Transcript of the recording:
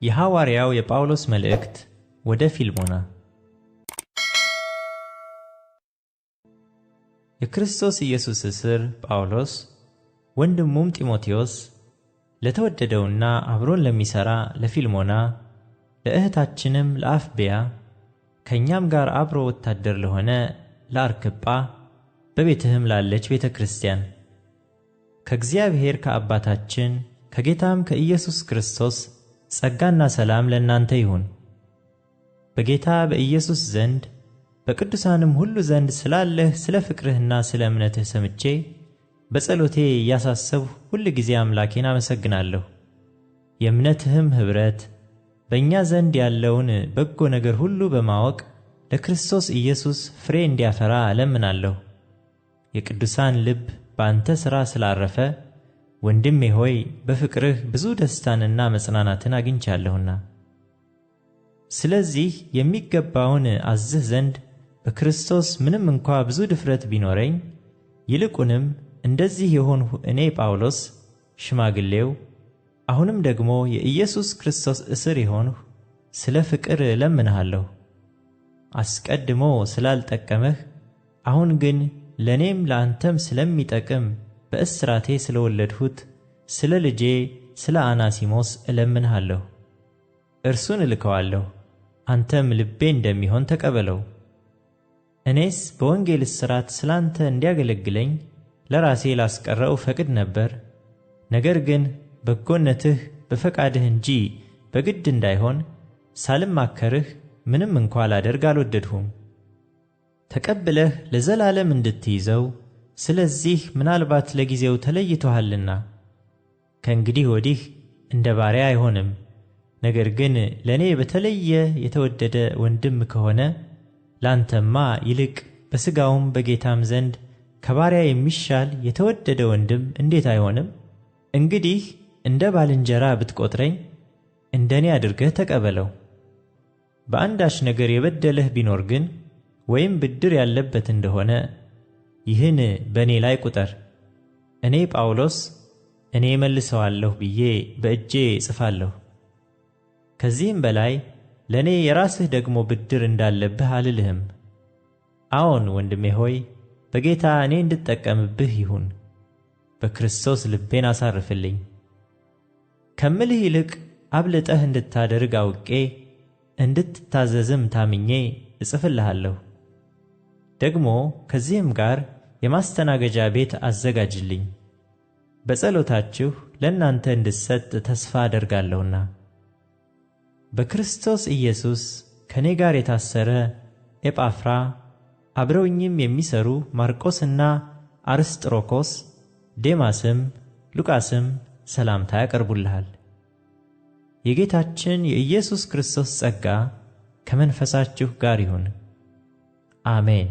የሐዋርያው የጳውሎስ መልእክት ወደ ፊልሞና። የክርስቶስ ኢየሱስ እስር ጳውሎስ ወንድሙም ጢሞቴዎስ ለተወደደውና አብሮን ለሚሠራ ለፊልሞና፣ ለእህታችንም ለአፍብያ፣ ከእኛም ጋር አብሮ ወታደር ለሆነ ለአርክጳ፣ በቤትህም ላለች ቤተ ክርስቲያን ከእግዚአብሔር ከአባታችን ከጌታም ከኢየሱስ ክርስቶስ ጸጋና ሰላም ለእናንተ ይሁን። በጌታ በኢየሱስ ዘንድ በቅዱሳንም ሁሉ ዘንድ ስላለህ ስለ ፍቅርህና ስለ እምነትህ ሰምቼ በጸሎቴ እያሳሰብሁ ሁል ጊዜ አምላኬን አመሰግናለሁ። የእምነትህም ኅብረት በእኛ ዘንድ ያለውን በጎ ነገር ሁሉ በማወቅ ለክርስቶስ ኢየሱስ ፍሬ እንዲያፈራ እለምናለሁ። የቅዱሳን ልብ በአንተ ሥራ ስላረፈ ወንድሜ ሆይ በፍቅርህ ብዙ ደስታንና መጽናናትን አግኝቻለሁና፣ ስለዚህ የሚገባውን አዝህ ዘንድ በክርስቶስ ምንም እንኳ ብዙ ድፍረት ቢኖረኝ፣ ይልቁንም እንደዚህ የሆንሁ እኔ ጳውሎስ ሽማግሌው፣ አሁንም ደግሞ የኢየሱስ ክርስቶስ እስር የሆንሁ ስለ ፍቅር እለምንሃለሁ። አስቀድሞ ስላልጠቀመህ አሁን ግን ለእኔም ለአንተም ስለሚጠቅም በእስራቴ ስለወለድሁት ስለ ልጄ ስለ አናሲሞስ እለምንሃለሁ። እርሱን እልከዋለሁ፣ አንተም ልቤ እንደሚሆን ተቀበለው። እኔስ በወንጌል እስራት ስላንተ እንዲያገለግለኝ ለራሴ ላስቀረው ፈቅድ ነበር። ነገር ግን በጎነትህ በፈቃድህ እንጂ በግድ እንዳይሆን ሳልማከርህ ምንም እንኳ ላደርግ አልወደድሁም። ተቀብለህ ለዘላለም እንድትይዘው ስለዚህ ምናልባት ለጊዜው ተለይቶሃልና ከእንግዲህ ወዲህ እንደ ባሪያ አይሆንም። ነገር ግን ለእኔ በተለየ የተወደደ ወንድም ከሆነ ላንተማ ይልቅ በሥጋውም በጌታም ዘንድ ከባሪያ የሚሻል የተወደደ ወንድም እንዴት አይሆንም? እንግዲህ እንደ ባልንጀራ ብትቆጥረኝ እንደ እኔ አድርገህ ተቀበለው። በአንዳች ነገር የበደለህ ቢኖር ግን ወይም ብድር ያለበት እንደሆነ ይህን በእኔ ላይ ቁጠር። እኔ ጳውሎስ እኔ እመልሰዋለሁ ብዬ በእጄ እጽፋለሁ። ከዚህም በላይ ለእኔ የራስህ ደግሞ ብድር እንዳለብህ አልልህም። አዎን ወንድሜ ሆይ በጌታ እኔ እንድጠቀምብህ ይሁን። በክርስቶስ ልቤን አሳርፍልኝ። ከምልህ ይልቅ አብልጠህ እንድታደርግ አውቄ እንድትታዘዝም ታምኜ እጽፍልሃለሁ። ደግሞ ከዚህም ጋር የማስተናገጃ ቤት አዘጋጅልኝ፣ በጸሎታችሁ ለእናንተ እንድሰጥ ተስፋ አደርጋለሁና። በክርስቶስ ኢየሱስ ከእኔ ጋር የታሰረ ኤጳፍራ፣ አብረውኝም የሚሰሩ ማርቆስና አርስጥሮኮስ፣ ዴማስም ሉቃስም ሰላምታ ያቀርቡልሃል። የጌታችን የኢየሱስ ክርስቶስ ጸጋ ከመንፈሳችሁ ጋር ይሁን። አሜን።